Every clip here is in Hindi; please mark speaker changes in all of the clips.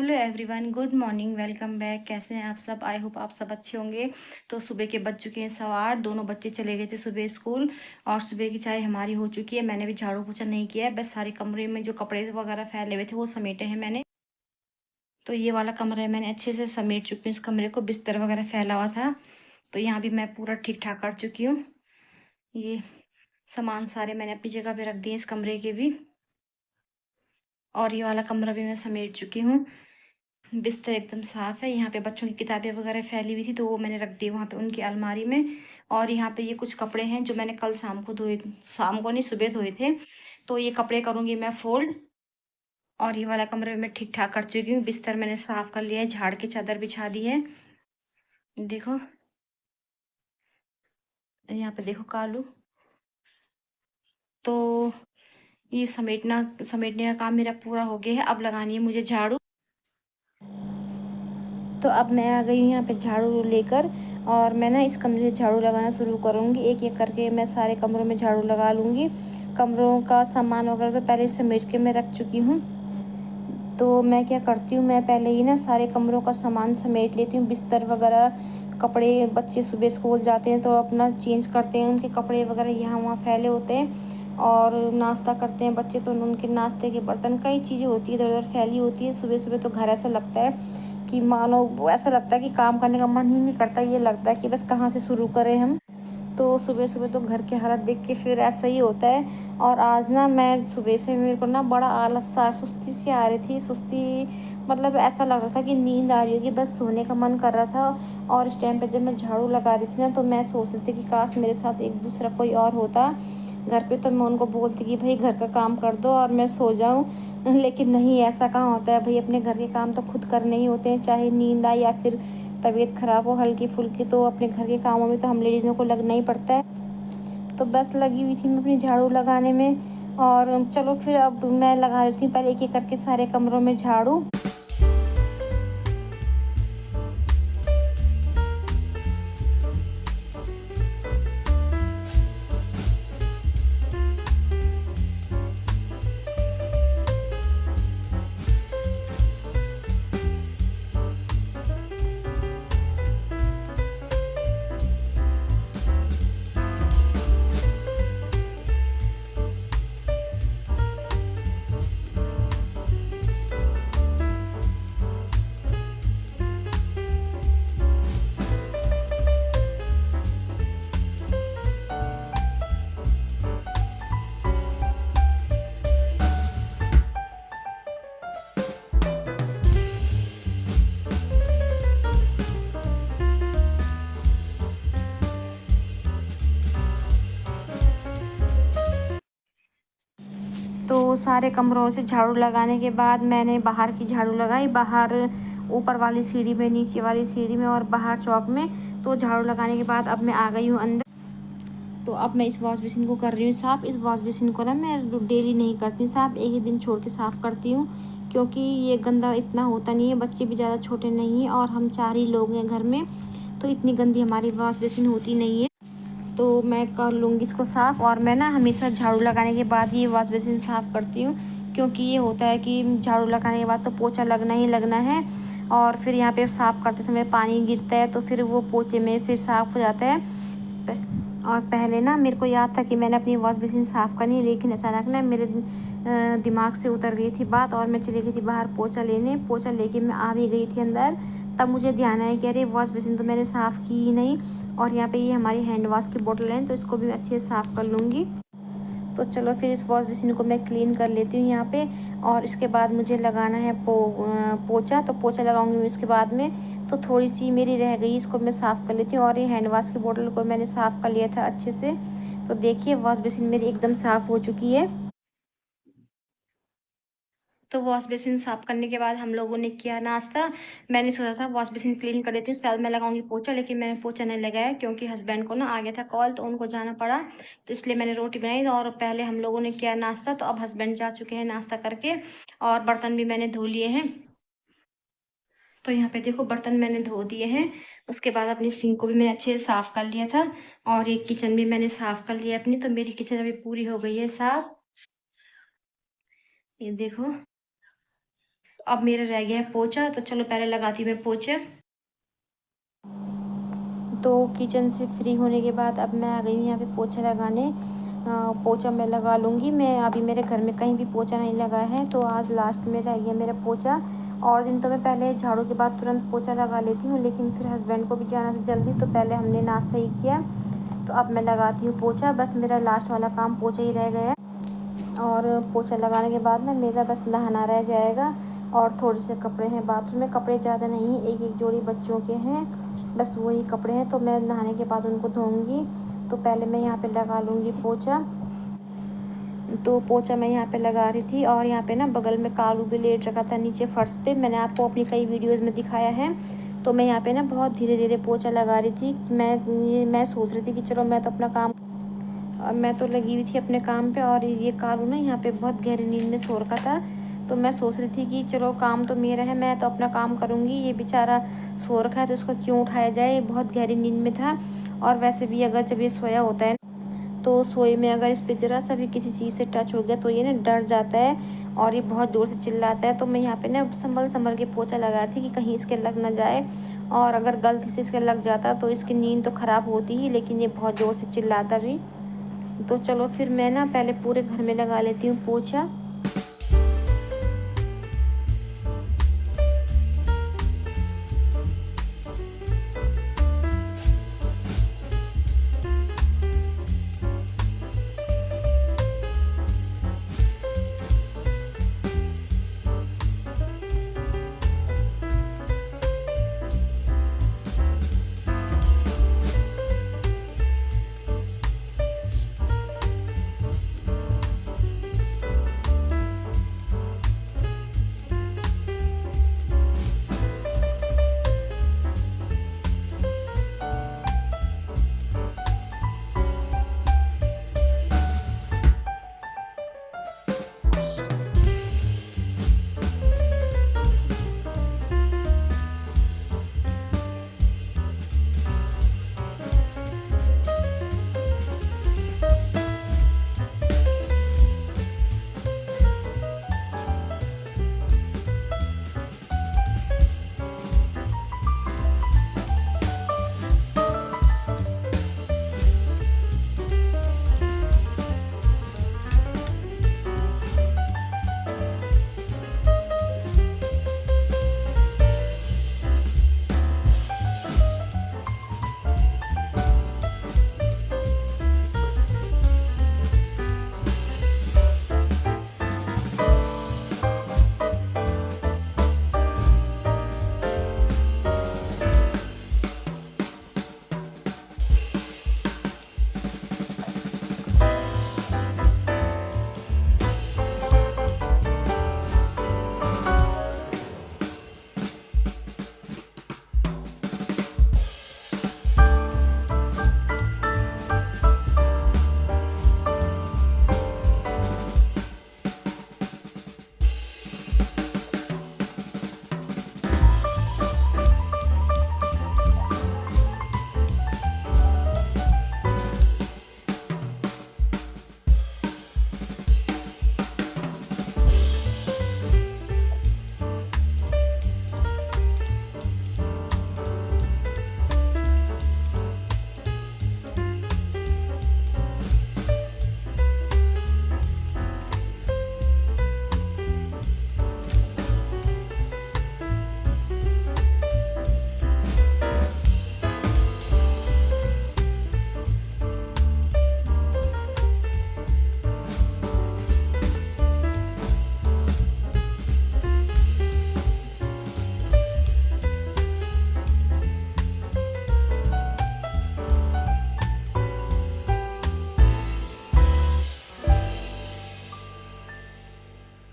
Speaker 1: Hello everyone, good morning, welcome back. कैसे हैं आप सब? आई होप आप सब अच्छे होंगे। तो सुबह के बज चुके हैं 8:15। दोनों बच्चे चले गए थे सुबह स्कूल और सुबह की चाय हमारी हो चुकी है। मैंने भी झाड़ू पोछा नहीं किया है, बस सारे कमरे में जो कपड़े वगैरह फैले हुए थे वो समेटे हैं मैंने। तो ये वाला कमरा है, मैंने अच्छे से समेट चुकी हूँ इस कमरे को। बिस्तर वगैरह फैला हुआ था तो यहाँ भी मैं पूरा ठीक ठाक कर चुकी हूँ। ये सामान सारे मैंने अपनी जगह पे रख दिए इस कमरे के भी। और ये वाला कमरा भी मैं समेट चुकी हूँ। बिस्तर एकदम साफ़ है। यहाँ पे बच्चों की किताबें वगैरह फैली हुई थी तो वो मैंने रख दी वहाँ पे उनकी अलमारी में। और यहाँ पे ये कुछ कपड़े हैं जो मैंने कल शाम को धोए, शाम को नहीं सुबह धोए थे। तो ये कपड़े करूँगी मैं फ़ोल्ड। और ये वाला कमरा मैं ठीक ठाक कर चुकी हूँ। बिस्तर मैंने साफ़ कर लिया है, झाड़ के चादर बिछा दी है। देखो, यहाँ पे देखो कालू। तो ये समेटने का काम मेरा पूरा हो गया है। अब लगानी है मुझे झाड़ू। तो अब मैं आ गई हूँ यहाँ पे झाड़ू लेकर। और मैं ना इस कमरे से झाड़ू लगाना शुरू करूँगी। एक एक करके मैं सारे कमरों में झाड़ू लगा लूँगी। कमरों का सामान वगैरह तो पहले समेट के मैं रख चुकी हूँ। तो मैं क्या करती हूँ, मैं पहले ही ना सारे कमरों का सामान समेट लेती हूँ। बिस्तर वगैरह, कपड़े, बच्चे सुबह स्कूल जाते हैं तो अपना चेंज करते हैं, उनके कपड़े वगैरह यहाँ वहाँ फैले होते हैं। और नाश्ता करते हैं बच्चे तो उनके नाश्ते के बर्तन, कई चीज़ें होती है इधर उधर फैली होती है। सुबह सुबह तो घर ऐसा लगता है कि मानो, ऐसा लगता है कि काम करने का मन ही नहीं करता। ये लगता है कि बस कहाँ से शुरू करें हम। तो सुबह सुबह तो घर की हालत देख के फिर ऐसा ही होता है। और आज ना मैं सुबह से, मेरे को ना बड़ा आलस सा, सुस्ती सी आ रही थी। सुस्ती मतलब ऐसा लग रहा था कि नींद आ रही होगी, बस सोने का मन कर रहा था। और इस टाइम पे जब मैं झाड़ू लगा रही थी ना तो मैं सोच रही थी कि काश मेरे साथ एक दूसरा कोई और होता घर पे, तो मैं उनको बोलती कि भाई घर का काम कर दो और मैं सो जाऊँ। लेकिन नहीं, ऐसा कहाँ होता है भाई। अपने घर के काम तो खुद करने ही होते हैं, चाहे नींद आए या फिर तबीयत ख़राब हो हल्की फुल्की, तो अपने घर के कामों में तो हम लेडीज़ों को लगना ही पड़ता है। तो बस लगी हुई थी मैं अपनी झाड़ू लगाने में। और चलो फिर अब मैं लगा लेती हूँ पहले एक एक करके सारे कमरों में झाड़ू। तो सारे कमरों से झाड़ू लगाने के बाद मैंने बाहर की झाड़ू लगाई, बाहर ऊपर वाली सीढ़ी में, नीचे वाली सीढ़ी में और बाहर चौक में। तो झाड़ू लगाने के बाद अब मैं आ गई हूँ अंदर। तो अब मैं इस वॉश बेसिन को कर रही हूँ साफ़। इस वॉश बेसिन को ना मैं डेली नहीं करती हूँ साफ़, एक ही दिन छोड़ के साफ़ करती हूँ। क्योंकि ये गंदा इतना होता नहीं है, बच्चे भी ज़्यादा छोटे नहीं हैं और हम 4 ही लोग हैं घर में, तो इतनी गंदी हमारी वॉश बेसिन होती नहीं है। तो मैं कर लूँगी इसको साफ़। और मैं ना हमेशा झाड़ू लगाने के बाद ये वॉश बेसिन साफ़ करती हूँ। क्योंकि ये होता है कि झाड़ू लगाने के बाद तो पोछा लगना ही लगना है। और फिर यहाँ पे साफ़ करते समय पानी गिरता है तो फिर वो पोछे में फिर साफ़ हो जाता है। और पहले ना मेरे को याद था कि मैंने अपनी वॉश बेसिन साफ़ करनी है, लेकिन अचानक ना मेरे दिमाग से उतर गई थी बात और मैं चली गई थी बाहर पोछा लेने। पोछा लेके मैं आ भी गई थी अंदर, तब मुझे ध्यान आया कि अरे वॉश बेसिन तो मैंने साफ़ की ही नहीं। और यहाँ पे ये हमारी हैंड वॉश की बोतल है तो इसको भी अच्छे से साफ़ कर लूँगी। तो चलो फिर इस वॉश बेसिन को मैं क्लीन कर लेती हूँ यहाँ पे। और इसके बाद मुझे लगाना है पोछा। तो पोछा लगाऊंगी मैं इसके बाद में। तो थोड़ी सी मेरी रह गई, इसको मैं साफ़ कर लेती हूँ। और ये हैंड वॉश की बोतल को मैंने साफ़ कर लिया था अच्छे से। तो देखिए वॉश बेसिन मेरी एकदम साफ़ हो चुकी है। तो वॉश बेसिन साफ़ करने के बाद हम लोगों ने किया नाश्ता। मैंने सोचा था वॉश बेसिन क्लीन कर लेती हूँ, उसके बाद मैं लगाऊंगी पोछा, लेकिन मैंने पोछा नहीं लगाया क्योंकि हस्बैंड को ना आ गया था कॉल तो उनको जाना पड़ा। तो इसलिए मैंने रोटी बनाई और पहले हम लोगों ने किया नाश्ता। तो अब हस्बैंड जा चुके हैं नाश्ता करके और बर्तन भी मैंने धो लिए हैं। तो यहाँ पे देखो बर्तन मैंने धो दिए हैं। उसके बाद अपनी सिंक को भी मैंने अच्छे से साफ़ कर लिया था। और ये किचन भी मैंने साफ़ कर लिया अपनी। तो मेरी किचन अभी पूरी हो गई है साफ़, ये देखो। अब मेरा रह गया है पोछा, तो चलो पहले लगाती हूँ मैं पोछा। तो किचन से फ्री होने के बाद अब मैं आ गई हूँ यहाँ पे पोछा लगाने। पोछा मैं लगा लूँगी। मैं अभी मेरे घर में कहीं भी पोछा नहीं लगा है, तो आज लास्ट में रह गया मेरा पोछा। और दिन तो मैं पहले झाड़ू के बाद तुरंत पोछा लगा लेती हूँ, लेकिन फिर हस्बैंड को भी जाना था जल्दी, तो पहले हमने नाश्ता ही किया। तो अब मैं लगाती हूँ पोछा। बस मेरा लास्ट वाला काम पोछा ही रह गया है। और पोछा लगाने के बाद ना मेरा बस नहाना रह जाएगा। और थोड़े से कपड़े हैं बाथरूम में, कपड़े ज़्यादा नहीं, एक एक जोड़ी बच्चों के हैं, बस वही कपड़े हैं। तो मैं नहाने के बाद उनको धोऊंगी। तो पहले मैं यहाँ पे लगा लूँगी पोछा। तो पोछा मैं यहाँ पे लगा रही थी, और यहाँ पे ना बगल में कालू भी लेट रखा था नीचे फर्श पे। मैंने आपको अपनी कई वीडियोज़ में दिखाया है। तो मैं यहाँ पे ना बहुत धीरे धीरे पोछा लगा रही थी। मैं सोच रही थी कि चलो मैं तो अपना काम, और मैं तो लगी हुई थी अपने काम पे, और ये कालू ना यहाँ पे बहुत गहरी नींद में सो रखा था। तो मैं सोच रही थी कि चलो काम तो मेरा है, मैं तो अपना काम करूँगी, ये बेचारा सो रखा है तो उसको क्यों उठाया जाए, ये बहुत गहरी नींद में था। और वैसे भी अगर जब ये सोया होता है तो सोए में अगर इस पे ज़रा सा भी किसी चीज़ से टच हो गया तो ये ना डर जाता है, और ये बहुत ज़ोर से चिल्लाता है। तो मैं यहाँ पे ना संभल के पोछा लगा रही थी कि कहीं इसके लग ना जाए, और अगर गलती से इसके लग जाता तो इसकी नींद तो ख़राब होती ही, लेकिन ये बहुत ज़ोर से चिल्लाता भी। तो चलो फिर मैं ना पहले पूरे घर में लगा लेती हूँ पोछा।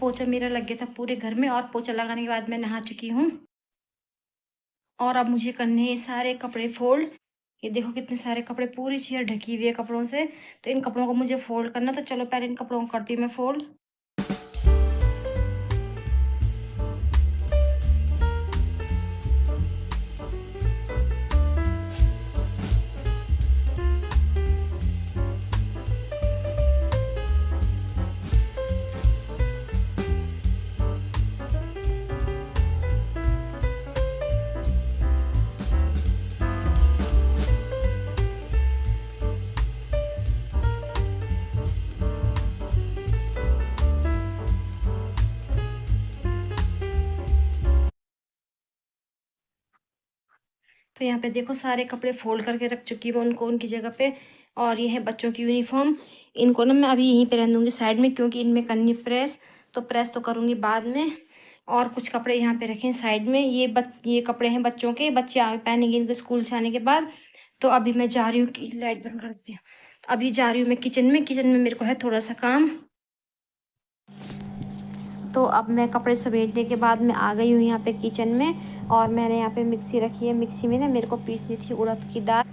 Speaker 1: पोछा मेरा लग गया था पूरे घर में, और पोछा लगाने के बाद मैं नहा चुकी हूँ। और अब मुझे करने हैं सारे कपड़े फोल्ड। ये देखो कितने सारे कपड़े, पूरी चेयर ढकी हुई है कपड़ों से। तो इन कपड़ों को मुझे फोल्ड करना, तो चलो पहले इन कपड़ों को करती हूँ मैं फोल्ड। तो यहाँ पे देखो सारे कपड़े फोल्ड करके रख चुकी हूँ उनको उनकी जगह पे। और ये है बच्चों की यूनिफॉर्म। इनको ना मैं अभी यहीं पे रख दूँगी साइड में, क्योंकि इनमें करनी प्रेस, तो प्रेस तो करूँगी बाद में। और कुछ कपड़े यहाँ पे रखे हैं साइड में। ये कपड़े हैं बच्चों के, बच्चे आगे पहनेंगे इनको स्कूल से आने के बाद। तो अभी मैं जा रही हूँ कि लाइट बंद कर देती हूँ। अभी जा रही हूँ मैं किचन में मेरे को है थोड़ा सा काम। तो अब मैं कपड़े समेटने के बाद मैं आ गई हूँ यहाँ पे किचन में। और मैंने यहाँ पे मिक्सी रखी है। मिक्सी में ना मेरे को पीसनी थी उड़द की दाल,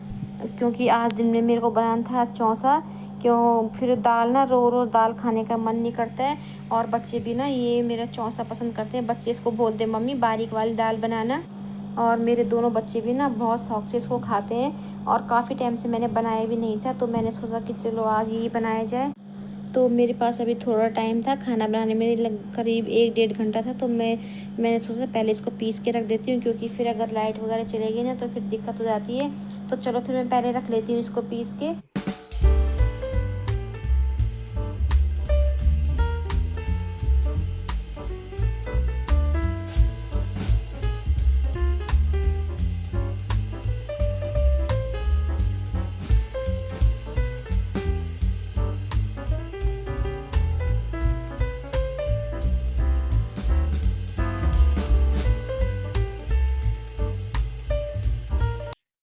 Speaker 1: क्योंकि आज दिन में मेरे को बनाना था चौंसा। क्यों फिर दाल ना रो रो दाल खाने का मन नहीं करता है। और बच्चे भी ना ये मेरा चौंसा पसंद करते हैं। बच्चे इसको बोलते हैं मम्मी बारीक वाली दाल बनाना। और मेरे दोनों बच्चे भी ना बहुत शौक से इसको खाते हैं। और काफ़ी टाइम से मैंने बनाया भी नहीं था, तो मैंने सोचा कि चलो आज यही बनाया जाए। तो मेरे पास अभी थोड़ा टाइम था, खाना बनाने में करीब 1-1.5 घंटा था। तो मैंने सोचा पहले इसको पीस के रख देती हूँ, क्योंकि फिर अगर लाइट वगैरह चलेगी ना तो फिर दिक्कत हो जाती है। तो चलो फिर मैं पहले रख लेती हूँ इसको पीस के।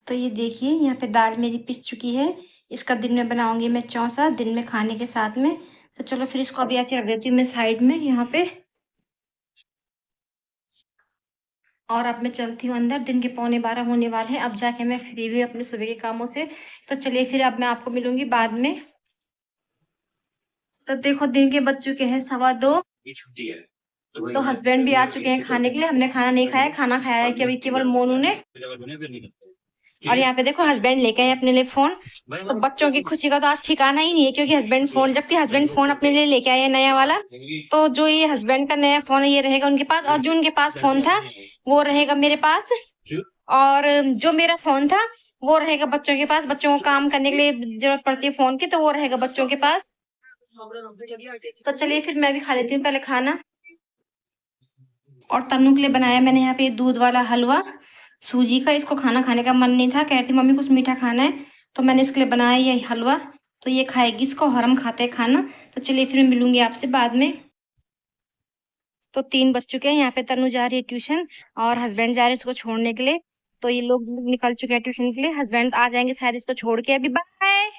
Speaker 1: तो ये देखिए यहाँ पे दाल मेरी पिस चुकी है। इसका दिन में बनाऊंगी मैं चौंसा, दिन में खाने के साथ में। तो चलो फिर इसको अभी ऐसे रख देती हूँ मैं साइड में यहाँ पे। और अब मैं चलती हूँ अंदर। दिन के 11:15 होने वाले हैं। अब जाके मैं फ्री हुई अपने सुबह के कामों से। तो चलिए फिर अब मैं आपको मिलूंगी बाद में। तो देखो दिन के बज चुके हैं 2:15। तो हस्बैंड भी आ चुके हैं खाने के लिए। हमने खाना नहीं खाया, खाना खाया है कि अभी केवल मोनू ने। और यहाँ पे देखो हस्बैंड लेके आए अपने लिए फोन। तो बच्चों की खुशी का तो आज ठिकाना ही नहीं है, क्योंकि जबकि हस्बैंड फोन अपने लिए लेके आए हैं नया वाला। तो जो ये हस्बैंड का नया फोन है ये रहेगा उनके पास, और जो उनके पास फोन था वो रहेगा मेरे पास। और जो मेरा फोन था वो रहेगा बच्चों के पास। बच्चों को काम करने के लिए जरूरत पड़ती है फोन की, तो वो रहेगा बच्चों के पास। तो चलिए फिर मैं भी खा लेती हूँ पहले खाना। और तन्नू के लिए बनाया मैंने यहाँ पे दूध वाला हलवा सूजी का। इसको खाना खाने का मन नहीं था, कह रही थी मम्मी कुछ मीठा खाना है, तो मैंने इसके लिए बनाया ये हलवा। तो ये खाएगी इसको, और हम खाते हैं खाना। तो चलिए फिर मैं मिलूंगी आपसे बाद में। तो 3 बज चुके हैं। यहाँ पे तन्नू जा रही है ट्यूशन, और हस्बैंड जा रहे हैं इसको छोड़ने के लिए। तो ये लोग निकल चुके हैं ट्यूशन के लिए। हस्बैंड आ जाएंगे शायद इसको छोड़ के। अभी बाय।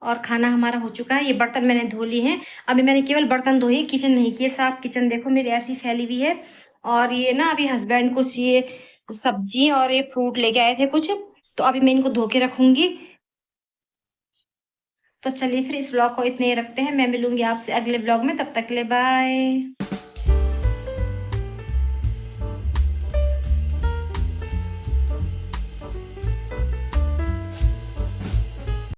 Speaker 1: और खाना हमारा हो चुका है। ये बर्तन मैंने धो लिए हैं। अभी मैंने केवल बर्तन धोए, किचन नहीं किए साफ। किचन देखो मेरी ऐसी फैली हुई है। और ये ना अभी हस्बैंड कुछ ये सब्जी और ये फ्रूट लेके आए थे कुछ, तो अभी मैं इनको धो के रखूंगी। तो चलिए फिर इस ब्लॉग को इतने ही रखते हैं। मैं मिलूंगी आपसे अगले ब्लॉग में, तब तक के लिए बाय।